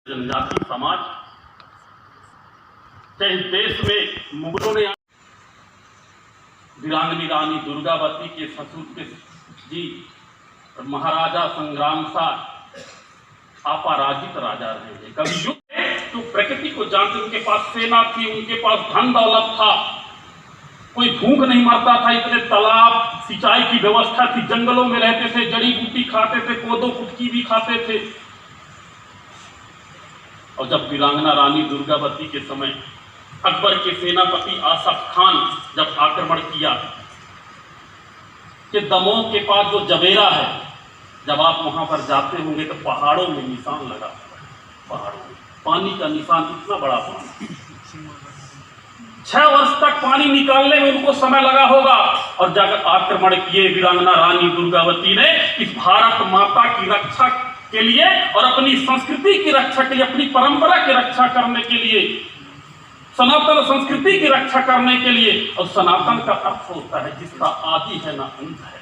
जनजाति समाज चाहे देश में मुगलों ने वीरांगनी रानी दुर्गावती के ससुर के जी महाराजा संग्राम शाह अपराजित राजा रहे हैं। कभी युद्ध तो प्रकृति को जानते, उनके पास सेना थी, उनके पास धन दौलत था, कोई भूख नहीं मरता था, इतने तालाब सिंचाई की व्यवस्था थी, जंगलों में रहते थे, जड़ी बूटी खाते थे, कोदो कुटकी भी खाते थे। और जब वीरांगना रानी दुर्गावती के समय अकबर के सेनापति आसफ खान जब आक्रमण किया कि दमोह के पास जो जवेरा है, जब आप वहां पर जाते होंगे तो पहाड़ों में निशान लगा हुआ है, पहाड़ों में पानी का निशान, इतना बड़ा पानी, 6 वर्ष तक पानी निकालने में उनको समय लगा होगा। और जब आक्रमण किए वीरांगना रानी दुर्गावती ने इस भारत माता की रक्षा के लिए और अपनी संस्कृति की रक्षा के लिए, अपनी परंपरा की रक्षा करने के लिए, सनातन संस्कृति की रक्षा करने के लिए। और सनातन का अर्थ होता है जिसका आदि है ना अंत है।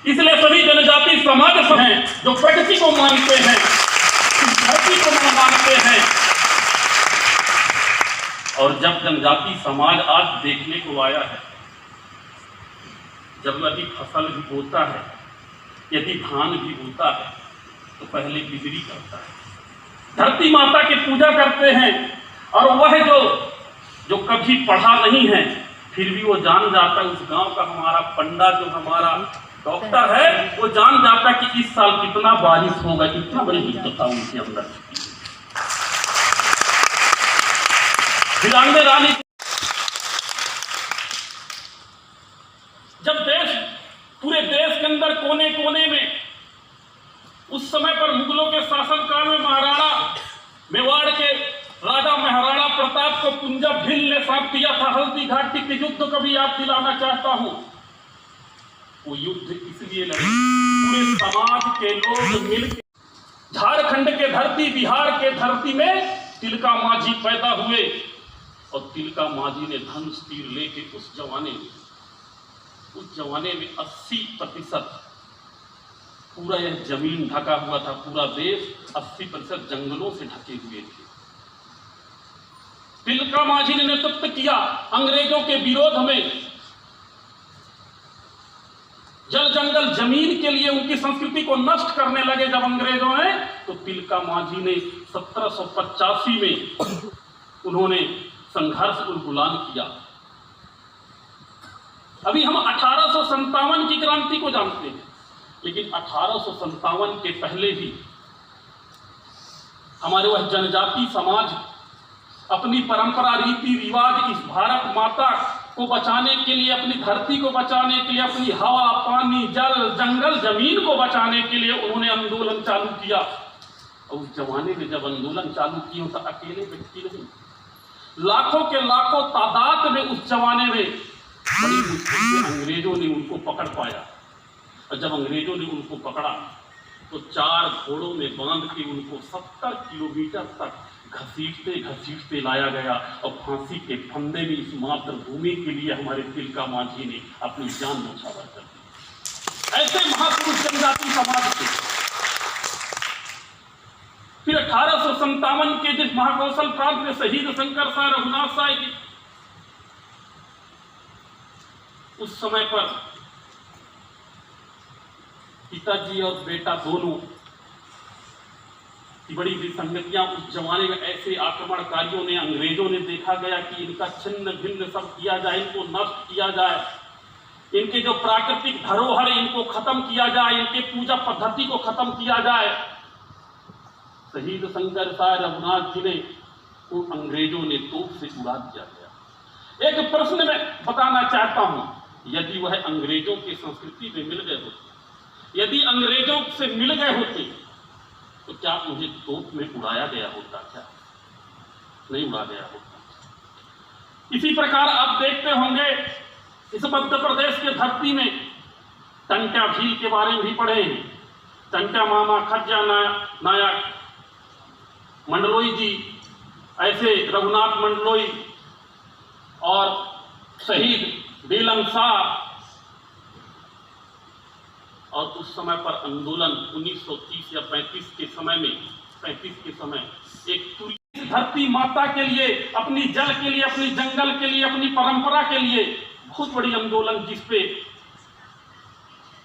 इसलिए सभी जनजाति समाज हैं जो प्रकृति को मानते हैं, धरती को मानते हैं। और जब जनजाति समाज आज देखने को आया है, जब यदि फसल भी बोता है, यदि धान भी बोता है, तो पहले बिजली करता है, धरती माता की पूजा करते हैं। और वह जो कभी पढ़ा नहीं है फिर भी वो जान जाता है, उस गांव का हमारा पंडा जो हमारा डॉक्टर है वो जान जाता कि इस साल कितना बारिश होगा, कितना बड़ी दिक्कत था उनके अंदर। वीरांगना रानी जब पूरे देश के अंदर कोने कोने में उस समय पर मुगलों के शासनकाल में महाराणा मेवाड़ के राजा महाराणा प्रताप को पुंजब भील ने साथ किया था हल्दी घाटी के युद्ध को भी याद दिलाना चाहता हूं। वो युद्ध इसलिए लड़े, पूरे समाज के लोग मिलकर झारखंड के धरती, बिहार के धरती में तिलका मांझी पैदा हुए। और तिलका मांझी ने धनुष तीर लेके उस जमाने में 80% पूरा यह जमीन ढका हुआ था, पूरा देश 80% जंगलों से ढके हुए थे। तिलका मांझी ने नेतृत्व किया अंग्रेजों के विरोध में, जल जंगल जमीन के लिए उनकी संस्कृति को नष्ट करने लगे जब अंग्रेजों ने, तो तिलका मांझी ने 1785 में उन्होंने संघर्ष उन्मूलन किया। अभी हम 1857 की क्रांति को जानते हैं, लेकिन 1857 के पहले भी हमारे वह जनजाति समाज अपनी परंपरा, रीति रिवाज, इस भारत माता को बचाने के लिए, अपनी धरती को बचाने के लिए, अपनी हवा, पानी, जल, जंगल, जमीन को बचाने के लिए उन्होंने आंदोलन चालू किया। और उस जमाने में जब आंदोलन चालू किया तो अकेले व्यक्ति नहीं, लाखों के लाखों तादाद में उस जमाने में बड़ी मुश्किल से अंग्रेजों ने उनको पकड़ पाया। और जब अंग्रेजों ने उनको पकड़ा तो 4 घोड़ों में बांध के उनको 70 किलोमीटर तक घसीटते लाया गया। और फांसी के फंदे में इस मातृभूमि के लिए हमारे तिलका मांझी ने अपनी जान न्यौछावर कर दी। ऐसे महापुरुष जनजाति समाज थे। फिर 1857 के जिस महाकौशल प्रांत में शहीद शंकर शाह, रघुनाथ शाह की, उस समय पर पिताजी और बेटा दोनों की बड़ी विसंगतियां, उस जमाने में ऐसे आक्रमणकारियों ने, अंग्रेजों ने देखा गया कि इनका छिन्न भिन्न सब किया जाए, इनको नष्ट किया जाए, इनके जो प्राकृतिक धरोहर इनको खत्म किया जाए, इनके पूजा पद्धति को खत्म किया जाए। शहीद शंकर शाह, रघुनाथ जी ने को अंग्रेजों ने तोप से उड़ा दिया गया। एक प्रश्न मैं बताना चाहता हूं, यदि वह अंग्रेजों की संस्कृति में मिल गए होते, यदि अंग्रेजों से मिल गए होते तो क्या मुझे तोप में उड़ाया गया होता? क्या नहीं उड़ा गया होता। इसी प्रकार आप देखते होंगे इस मध्य प्रदेश के धरती में टंट्या भील के बारे में भी पढ़े हैं। टंट्या मामा, खज्जा नायक, मंडलोई जी, ऐसे रघुनाथ मंडलोई और शहीद बेलम शाह। और उस समय पर आंदोलन 1930 या 35 के समय में 1935 के समय एक धरती माता के लिए, अपनी जल के लिए, अपनी जंगल के लिए, अपनी परंपरा के लिए बहुत बड़ी आंदोलन, जिसपे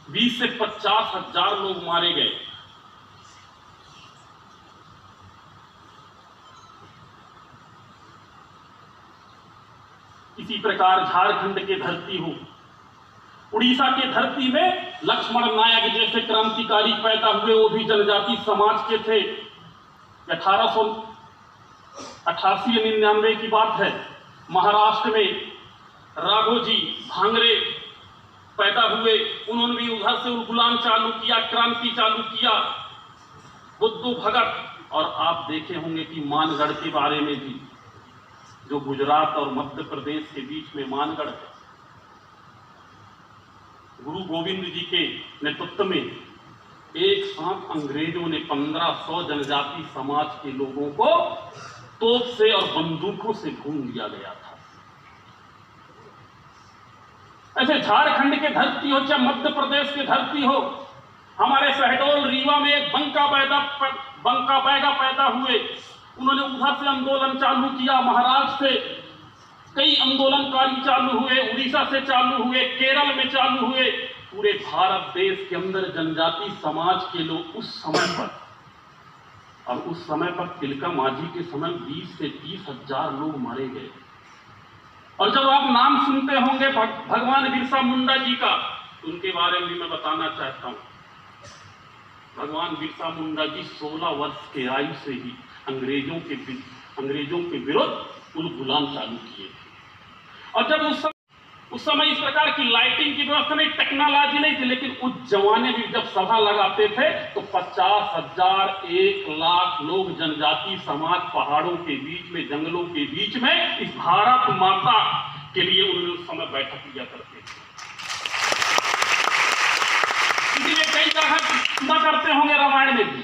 20 से 50 हजार लोग मारे गए। इसी प्रकार झारखंड के धरती हो, उड़ीसा के धरती में लक्ष्मण नायक जैसे क्रांतिकारी पैदा हुए, वो भी जनजाति समाज के थे। 1888-99 की बात है, महाराष्ट्र में राघोजी भांगरे पैदा हुए, उन्होंने भी उधर से गुलाम चालू किया, क्रांति चालू किया। बुद्धू भगत, और आप देखे होंगे कि मानगढ़ के बारे में भी, जो गुजरात और मध्य प्रदेश के बीच में मानगढ़ है, गुरु गोविंद जी के नेतृत्व में एक साथ अंग्रेजों ने 1500 जनजाति समाज के लोगों को तोप से और बंदूकों से भून दिया गया था। ऐसे झारखंड के धरती हो, चाहे मध्य प्रदेश की धरती हो, हमारे शहडोल रीवा में एक बंका बैगा पैदा हुए, उन्होंने उधर से आंदोलन चालू किया, महाराष्ट्र से कई आंदोलनकारी चालू हुए, उड़ीसा से चालू हुए, केरल में चालू हुए। पूरे भारत देश के अंदर जनजाति समाज के लोग उस समय पर तिलका मांझी के समय 20 से 30 हजार लोग मारे गए। और जब आप नाम सुनते होंगे भगवान बिरसा मुंडा जी का, उनके बारे में भी मैं बताना चाहता हूं। भगवान बिरसा मुंडा जी 16 वर्ष के आयु से ही अंग्रेजों के विरुद्ध उलगुलाम चालू किए थे। और जब उस समय इस प्रकार की लाइटिंग की व्यवस्था नहीं, टेक्नोलॉजी नहीं थी, लेकिन उस जमाने में जब सभा लगाते थे तो 50,000, 1 लाख लोग जनजाति समाज पहाड़ों के बीच में, जंगलों के बीच में इस भारत माता के लिए उन्होंने उस समय बैठक किया करते थे। इसलिए कई जगह सुना करते होंगे रामायण में भी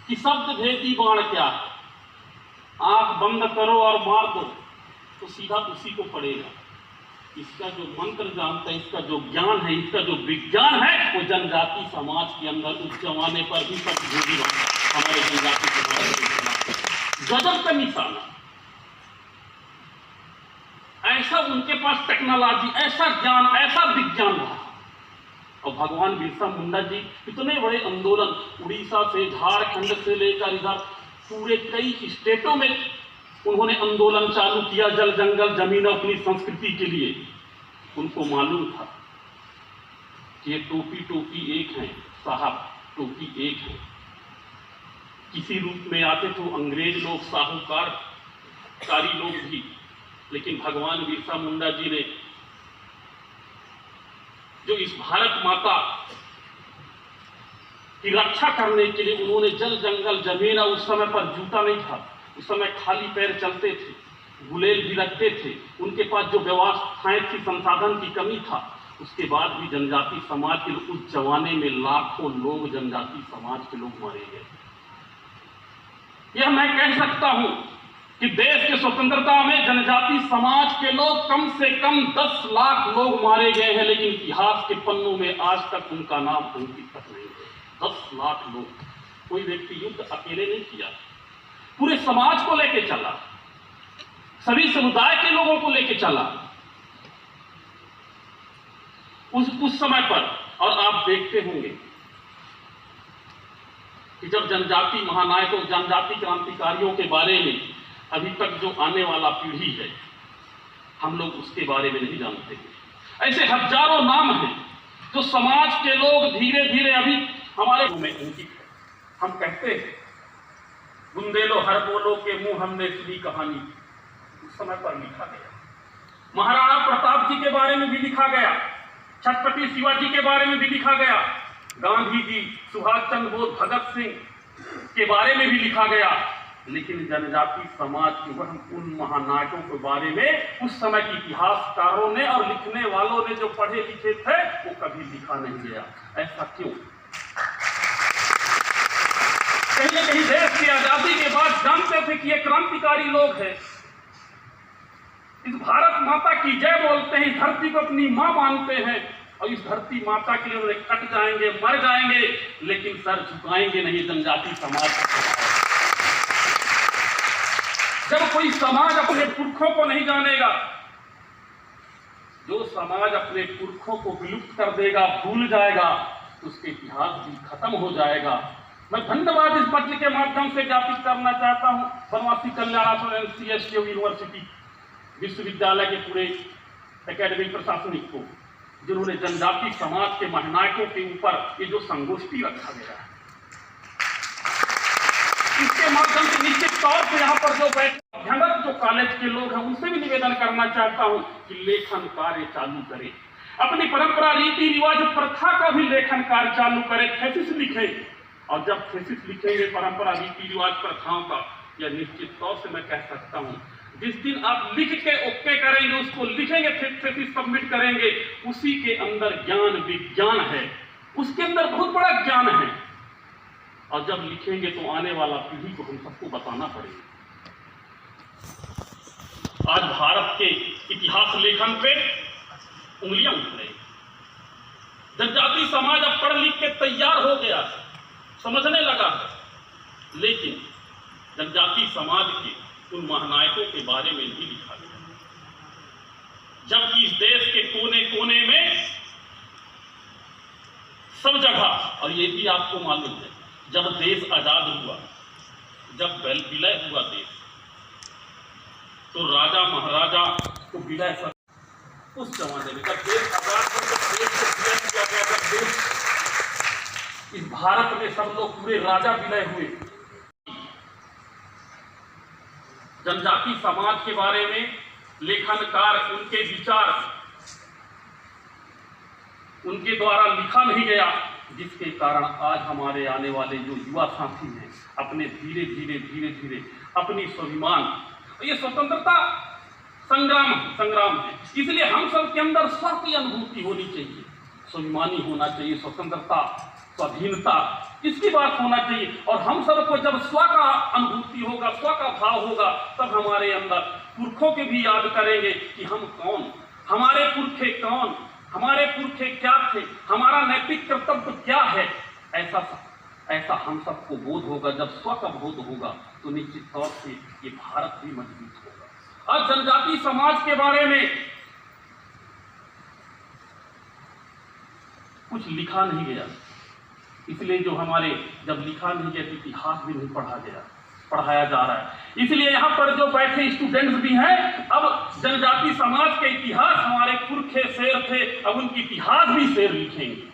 कि शब्द भेदी बाण क्या है, आंख बंद करो और मार दो तो सीधा उसी को पड़ेगा। इसका जो मंत्र जानता है, इसका जो ज्ञान है, इसका जो विज्ञान है, वो जनजाति समाज के अंदर उस जमाने पर भी सब भेदी बाण हमारे जनजाति समाज गजब का निशाना। ऐसा उनके पास टेक्नोलॉजी, ऐसा ज्ञान, ऐसा विज्ञान रहा। और भगवान बिरसा मुंडा जी इतने बड़े आंदोलन, उड़ीसा से, झारखंड से लेकर इधर पूरे कई स्टेटों में उन्होंने आंदोलन चालू किया, जल जंगल जमीन अपनी संस्कृति के लिए। उनको मालूम था कि ये टोपी एक है साहब, टोपी एक है। किसी रूप में आते तो अंग्रेज लोग, साहूकारी लोग भी, लेकिन भगवान बिरसा मुंडा जी ने जो इस भारत माता की रक्षा करने के लिए उन्होंने जल जंगल जमीन, उस समय पर जूता नहीं था, उस समय खाली पैर चलते थे, गुलेल भी रखते थे, उनके पास जो व्यवस्थाएं थी, संसाधन की कमी था, उसके बाद भी जनजाति समाज के लोग, उस जमाने में लाखों लोग जनजाति समाज के लोग मारे गए। यह मैं कह सकता हूं कि देश के स्वतंत्रता में जनजाति समाज के लोग कम से कम 10 लाख लोग मारे गए हैं, लेकिन इतिहास के पन्नों में आज तक उनका नाम अंकित तक नहीं है। 10 लाख लोग। कोई व्यक्ति युद्ध अकेले नहीं किया, पूरे समाज को लेके चला, सभी समुदाय के लोगों को लेके चला उस समय पर। और आप देखते होंगे कि जब जनजाति महानायकों, जनजाति क्रांतिकारियों के बारे में अभी तक जो आने वाला पीढ़ी है, हम लोग उसके बारे में नहीं जानते। ऐसे हजारों नाम हैं जो समाज के लोग धीरे धीरे अभी हमारे में अंकित है। हम कहते हैं बुंदेलो हर बोलो के मुंह हमने सुनी कहानी, उस समय पर लिखा गया। महाराणा प्रताप जी के बारे में भी लिखा गया, छत्रपति शिवाजी के बारे में भी लिखा गया, गांधी जी, सुभाष चंद्र बोस, भगत सिंह के बारे में भी लिखा गया। लेकिन जनजाति समाज के वह उन महानायकों के बारे में उस समय के इतिहासकारों ने और लिखने वालों ने जो पढ़े लिखे थे, वो कभी लिखा नहीं गया। ऐसा क्यों? कहीं न कहीं देश की आजादी के बाद जानते थे कि ये क्रांतिकारी लोग हैं, इस भारत माता की जय बोलते हैं, इस धरती को अपनी मां मानते हैं, और इस धरती माता के लिए उन्हें कट जाएंगे, मर जाएंगे, लेकिन सर झुकाएंगे नहीं जनजाति समाज। जब कोई समाज अपने पुरखों को नहीं जानेगा, जो समाज अपने पुरखों को विलुप्त कर देगा, भूल जाएगा, उसके इतिहास भी खत्म हो जाएगा। मैं धन्यवाद इस मंच के माध्यम से ज्ञापित करना चाहता हूं बनवासी कल्याणाश्रम एनसीएसटीयू यूनिवर्सिटी विश्वविद्यालय के पूरे एकेडमिक प्रशासनिक को, जिन्होंने जनजाति समाज के महानायकों के ऊपर ये जो संगोष्ठी रखा गया है, इसके माध्यम से निश्चित तौर से यहाँ पर जो बैठे अध्ययनरत जो कॉलेज के लोग हैं, उनसे भी निवेदन करना चाहता हूं कि लेखन कार्य चालू करें, अपनी परंपरा, रीति रिवाज, प्रथा का भी लेखन कार्य चालू करें, थीसिस लिखें। और जब थीसिस लिखेंगे परंपरा, रीति रिवाज, प्रथाओं का, यह निश्चित तौर से मैं कह सकता हूं, जिस दिन आप लिख के ओके करेंगे, उसको लिखेंगे, थीसिस सबमिट करेंगे, उसी के अंदर ज्ञान विज्ञान है, उसके अंदर बहुत बड़ा ज्ञान है। और जब लिखेंगे तो आने वाला पीढ़ी को हम सबको बताना पड़ेगा। आज भारत के इतिहास लेखन पे उंगलियां उठ रही। जनजाति समाज अब पढ़ लिख के तैयार हो गया, समझने लगा है, लेकिन जनजाति समाज के उन महानायकों के बारे में नहीं लिखा गया। जबकि इस देश के कोने कोने में सब जगह, और ये भी आपको मालूम है, जब देश आजाद हुआ, जब विलय हुआ देश, तो राजा महाराजा को विलय कर, उस जमाने में जब देश आजाद हुआ, जब देश को विलय किया गया, जब देश, इस भारत में सब लोग पूरे राजा विलय हुए। जनजाति समाज के बारे में लेखनकार, उनके विचार उनके द्वारा लिखा नहीं गया, जिसके कारण आज हमारे आने वाले जो युवा साथी हैं, अपने धीरे धीरे अपनी स्वाभिमान, ये स्वतंत्रता संग्राम है, इसलिए हम सब के अंदर स्व की अनुभूति होनी चाहिए, स्वाभिमानी होना चाहिए, स्वतंत्रता, स्वाधीनता, इसकी बात होना चाहिए। और हम सबको जब स्व का अनुभूति होगा, स्व का भाव होगा, तब हमारे अंदर पुरखों के भी याद करेंगे कि हम कौन, हमारे पुरखे कौन, हमारे पुरखे क्या थे, हमारा नैतिक कर्तव्य क्या है। ऐसा हम सबको बोध होगा। जब स्व का बोध होगा तो निश्चित तौर से ये भारत भी मजबूत होगा। आज जनजाति समाज के बारे में कुछ लिखा नहीं गया, इसलिए जो हमारे जब लिखा नहीं गया तो इतिहास भी नहीं पढ़ाया जा रहा है। इसलिए यहाँ पर जो बैठे स्टूडेंट्स भी हैं, अब जनजाति समाज के इतिहास, हमारे पुरखे शेर थे, अब उनकी इतिहास भी शेर लिखेंगे।